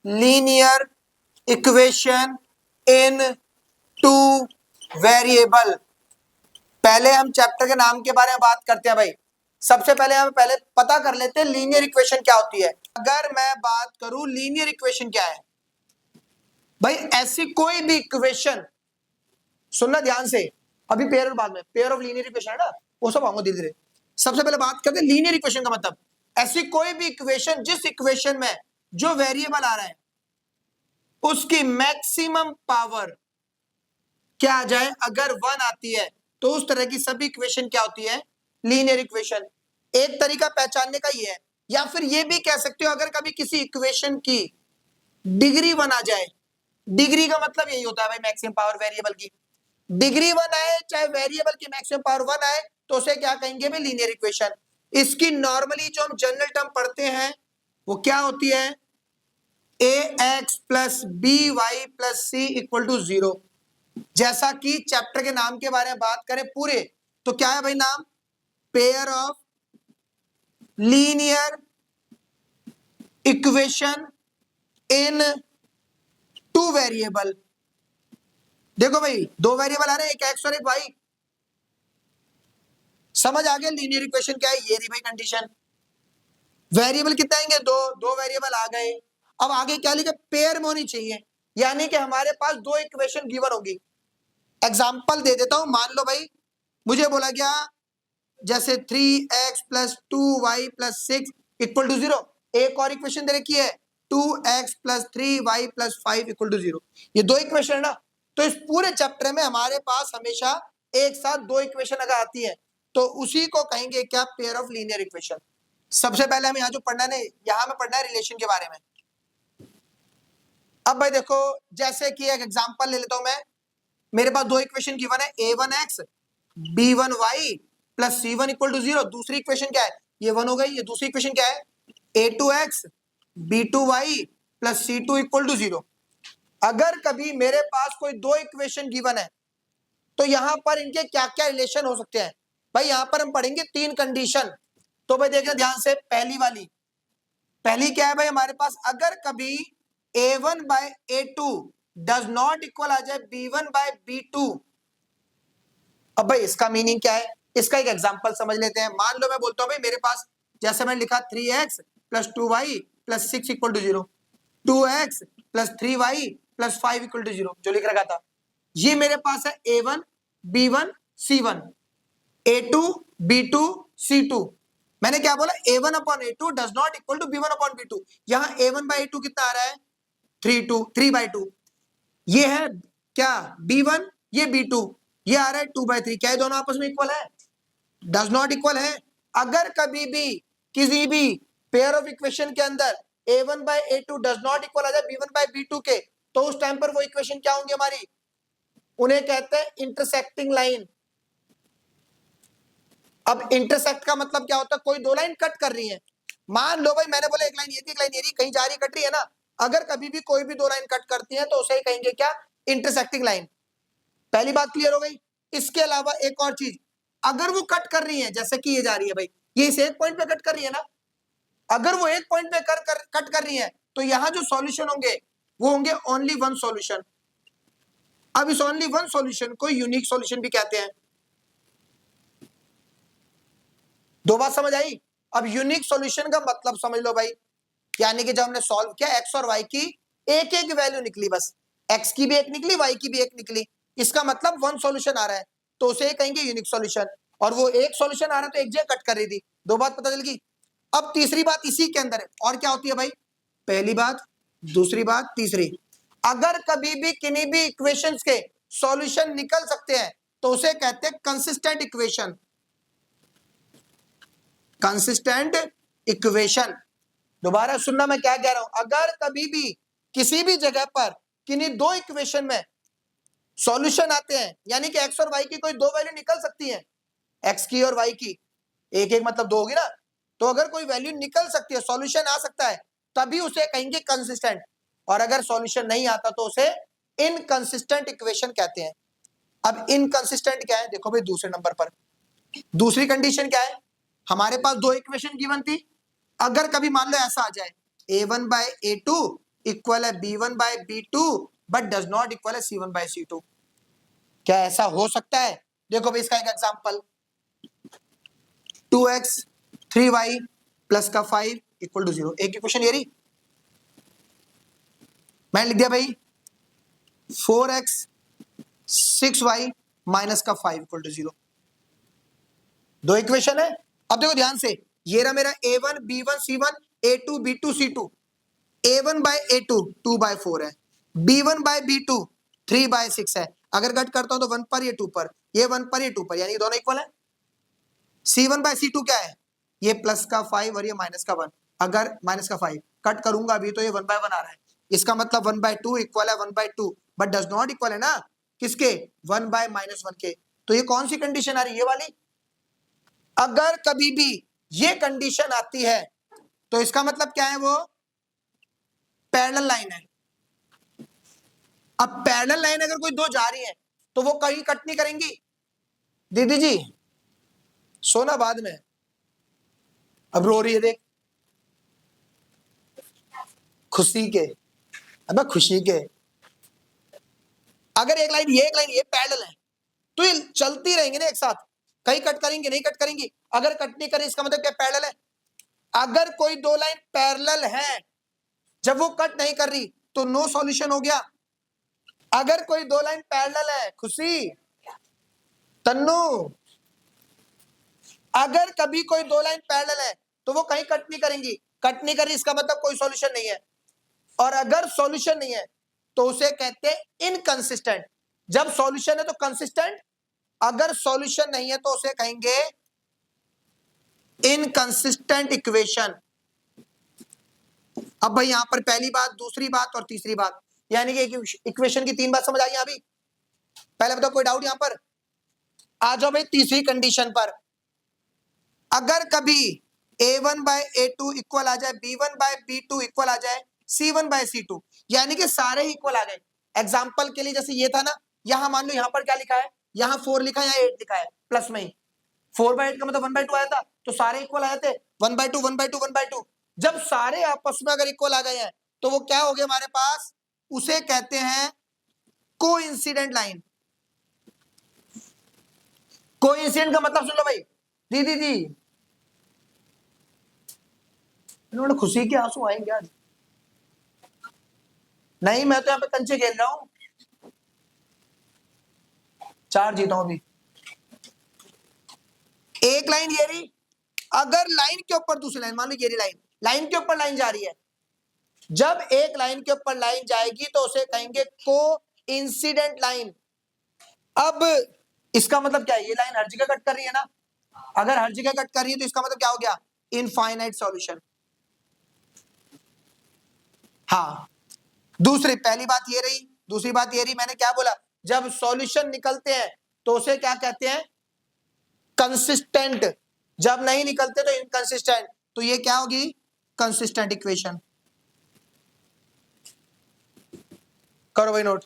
Linear equation in two variable. पहले हम chapter के नाम के बारे में बात करते हैं भाई। सबसे पहले हम पहले पता कर लेते हैं लीनियर इक्वेशन क्या होती है। अगर मैं बात करूं लीनियर इक्वेशन क्या है भाई, ऐसी कोई भी इक्वेशन, सुनना ध्यान से, अभी पेयर और बाद में पेयर ऑफ लीनियर इक्वेशन है ना, वो सब आऊंगा धीरे धीरे। सबसे पहले बात करते हैं लीनियर इक्वेशन का मतलब, ऐसी कोई भी इक्वेशन जिस इक्वेशन में जो वेरिएबल आ रहा है उसकी मैक्सिमम पावर क्या आ जाए, अगर 1 आती है तो उस तरह की सभी इक्वेशन क्या होती है, लीनियर इक्वेशन। एक तरीका पहचानने का ये है, या फिर ये भी कह सकते हो अगर कभी किसी इक्वेशन की डिग्री 1 आ जाए, डिग्री का मतलब यही होता है भाई मैक्सिमम पावर वेरिएबल की, डिग्री 1 आए चाहे वेरिएबल की मैक्सिमम पावर 1 आए तो उसे क्या कहेंगे भाई, लीनियर इक्वेशन। इसकी नॉर्मली जो हम जनरल टर्म पढ़ते हैं वो क्या होती है, ax plus B Y plus C equal to 0। जैसा कि चैप्टर के नाम के बारे में बात करें पूरे, तो क्या है भाई नाम, pair of linear equation in two variable. देखो भाई दो वेरिएबल आ रहे हैं, एक एक्स और एक वाई। समझ आ गया लीनियर इक्वेशन क्या है, ये रही भाई कंडीशन। वेरिएबल कितने आएंगे, दो, दो वेरिएबल आ गए। अब आगे क्या लिखे, पेयर में होनी चाहिए, यानी कि हमारे पास दो इक्वेशन गिवन होगी। एग्जांपल दे देता हूं, मान लो भाई मुझे बोला गया जैसे 3x plus 2y plus 6 equal to 0। एक और इक्वेशन दे रखी है 2x plus 3y plus 5 equal to 0। ये दो इक्वेशन है ना, तो इस पूरे चैप्टर में हमारे पास हमेशा एक साथ दो इक्वेशन अगर आती है तो उसी को कहेंगे क्या, पेयर ऑफ लीनियर इक्वेशन। सबसे पहले हमें यहाँ जो पढ़ना है, यहाँ में पढ़ना है रिलेशन के बारे में। अब भाई देखो, जैसे कि एक एग्जांपल ले लेता हूं मैं, मेरे पास दो इक्वेशन गिवन है, a1x b1y plus c1 equal to 0। दूसरी इक्वेशन क्या है, ये 1 हो गई। ये दूसरी इक्वेशन क्या है, a2x b2y plus c2 equal to 0। अगर कभी मेरे पास कोई दो इक्वेशन गिवन है तो यहां पर इनके क्या क्या रिलेशन हो सकते हैं भाई, यहां पर हम पढ़ेंगे 3 कंडीशन। तो भाई देखना ध्यान से, पहली वाली, पहली क्या है भाई हमारे पास, अगर कभी a1 by a2 does not equal आ जाए b1 बाय b2। अब भाई इसका मीनिंग क्या है, इसका एक एग्जांपल समझ लेते हैं। मान लो मैं बोलता हूं भाई मेरे पास जैसे मैंने लिखा 3x plus 2y plus 6 equal to 0, 2x plus 3y plus 5 equal to 0 जो लिख रखा था। ये मेरे पास है a1 b1 c1, a2 b2 c2। मैंने क्या बोला, a1 upon a2 does not equal to b1 upon b2। यहां a1 बाई a2 कितना आ रहा है, 3/2। ये है क्या, b1, ये b2, ये आ रहा है 2/3। क्या ये दोनों आपस में इक्वल है, डज नॉट इक्वल है। अगर कभी भी किसी भी पेयर ऑफ इक्वेशन के अंदर a1 by a2 does not equal आ जाए b1 बाय b2 के, तो उस टाइम पर वो इक्वेशन क्या होंगी हमारी, उन्हें कहते हैं इंटरसेक्टिंग लाइन। अब इंटरसेक्ट का मतलब क्या होता है, कोई दो लाइन कट कर रही है। मान लो भाई मैंने बोला एक लाइन ये थी, एक लाइन ये थी, कहीं जा रही कट रही है ना। अगर कभी भी कोई भी दो लाइन कट करती है तो उसे कहेंगे क्या, इंटरसेक्टिंग लाइन। पहली बात क्लियर हो गई। इसके अलावा एक और चीज, अगर वो कट कर रही है, जैसे कि ये जा रही है भाई, ये इस एक पॉइंट पे कट कर रही है ना, अगर वो एक पॉइंट पे कट कर रही है तो यहां जो सॉल्यूशन होंगे वो होंगे ओनली वन सॉल्यूशन। अब इस ओनली वन सॉल्यूशन को यूनिक सॉल्यूशन भी कहते हैं। दो बात समझ आई। अब यूनिक सॉल्यूशन का मतलब समझ लो भाई, यानी कि जब हमने सॉल्व किया एक्स और वाई की एक एक वैल्यू निकली, बस एक्स की भी एक निकली, वाई की भी एक निकली, इसका मतलब वन सॉल्यूशन आ रहा है, तो उसे कहेंगे यूनिक सॉल्यूशन। और वो एक सॉल्यूशन आ रहा है तो एक जगह कट कर रही थी। दो बात पता चल गई। अब तीसरी बात इसी के अंदर है, और क्या होती है भाई, पहली बात, दूसरी बात, तीसरी। अगर कभी भी किन्हीं भी इक्वेशंस के सॉल्यूशन निकल सकते हैं तो उसे कहते हैं कंसिस्टेंट इक्वेशन। कंसिस्टेंट इक्वेशन, दोबारा सुनना मैं क्या कह रहा हूं, अगर कभी भी किसी भी जगह पर किन्हीं दो इक्वेशन में सॉल्यूशन आते हैं, यानी कि एक्स और वाई की कोई दो वैल्यू निकल सकती है, एक्स की और वाई की, एक एक मतलब दो होगी ना, तो अगर कोई वैल्यू निकल सकती है, सॉल्यूशन आ सकता है, तभी उसे कहेंगे कंसिस्टेंट। और अगर सॉल्यूशन नहीं आता तो उसे इनकंसिस्टेंट इक्वेशन कहते हैं। अब इनकंसिस्टेंट क्या है, देखो भाई दूसरे नंबर पर दूसरी कंडीशन क्या है, हमारे पास दो इक्वेशन गिवन थी, अगर कभी मान लो ऐसा आ जाए a1 बाय a2 इक्वल है B1 by B2 but does not equal है C1 बाय C2। क्या ऐसा हो सकता है? देखो भाई इसका एक एग्जांपल, 2x 3y प्लस का 5 इक्वल टू 0। एक इक्वेशन ये रही, मैंने लिख दिया भाई 4x 6y माइनस का 5 इक्वल टू 0। दो इक्वेशन है। अब देखो ध्यान से, ये रहा मेरा a1 b1 c1 a2 b2 c2। a1 by a2 2 bye 4 है, b1 बाय b2 3 बाय 6 है। अगर कट करता हूं तो 1 पर ये 2 पर, ये 1 पर ये 2 पर, यानी दोनों इक्वल है। c1 बाय c2 क्या है? ये प्लस का 5 और ये माइनस का 1। अगर माइनस का 5 कट करूंगा अभी तो ये 1 बाय 1 आ रहा है। इसका मतलब 1 बाय 2 इक्वल है 1 by 2 but does not equal है ना किसके? 1 बाय माइनस 1 के। तो ये कौन सी कंडीशन आ रही है? ये वाली। अगर कभी भी ये कंडीशन आती है तो इसका मतलब क्या है? वो पैरेलल लाइन है। अब पैरेलल लाइन अगर कोई दो जा रही है तो वो कहीं कट नहीं करेंगी। दीदी जी सोना बाद में, अब रो रही है देख, खुशी के, अब खुशी के। अगर एक लाइन ये पैरेलल है तो ये चलती रहेंगे ना एक साथ, कहीं कट करेंगे नहीं कट करेंगी। अगर कट नहीं करे इसका मतलब क्या? पैरेलल है। अगर कोई दो लाइन पैरेलल है, जब वो कट नहीं कर रही तो नो सॉल्यूशन हो गया। अगर कोई दो लाइन पैरेलल है, खुशी, तन्नू, अगर कभी कोई दो लाइन पैरेलल है तो वो कहीं कट नहीं करेंगी। कट नहीं कर रही इसका मतलब कोई सॉल्यूशन नहीं है। और अगर सॉल्यूशन नहीं है तो उसे कहते हैं इनकंसिस्टेंट। जब सॉल्यूशन है तो कंसिस्टेंट, अगर सॉल्यूशन नहीं है तो उसे कहेंगे इनकंसिस्टेंट इक्वेशन। अब भाई यहां पर पहली बात, दूसरी बात और तीसरी बात, यानी कि इक्वेशन की 3 बात समझ आई अभी। पहले बताओ कोई डाउट यहां पर? आ जाओ भाई तीसरी कंडीशन पर। अगर कभी a1 बाय a2 इक्वल आ जाए, b1 बाय b2 इक्वल आ जाए c1 बाय c2, यानी कि सारे इक्वल आ गए। एग्जांपल के लिए जैसे ये था ना, यहां मान लो यहां पर क्या लिखा है? यहां 4 लिखा है, यहां 8 लिखा है, प्लस में ही 4 बाय 8 का मतलब 1 बाय 2 आया था, तो सारे इक्वल आए थे 1 बाय 2 1 बाय 2 1 बाय 2। जब सारे आपस में अगर इक्वल आ गए हैं तो वो क्या हो गया हमारे पास? उसे कहते हैं कोइंसिडेंट लाइन। कोइंसिडेंट का मतलब सुन लो भाई, दीदी जी इन्होंने खुशी के आंसू आएंगे आज। नहीं मैं तो यहाँ पे कंचे खेल रहा हूं, 4 जीता हूं अभी। एक लाइन ये रही, अगर लाइन के ऊपर दूसरी लाइन, मान लो ये रही लाइन, लाइन के ऊपर लाइन जा रही है। जब एक लाइन के ऊपर लाइन जाएगी तो उसे कहेंगे को इंसिडेंट लाइन। अब इसका मतलब क्या है? ये लाइन हर जगह कट कर रही है ना। अगर हर जगह कट कर रही है तो इसका मतलब क्या हो गया? Infinite solution. हाँ, दूसरी, पहली बात ये रही, दूसरी बात ये रही, मैंने क्या बोला? जब सॉल्यूशन निकलते हैं तो उसे क्या कहते हैं? कंसिस्टेंट। जब नहीं निकलते तो इनकंसिस्टेंट। तो ये क्या होगी? Consistent equation. करो भाई नोट।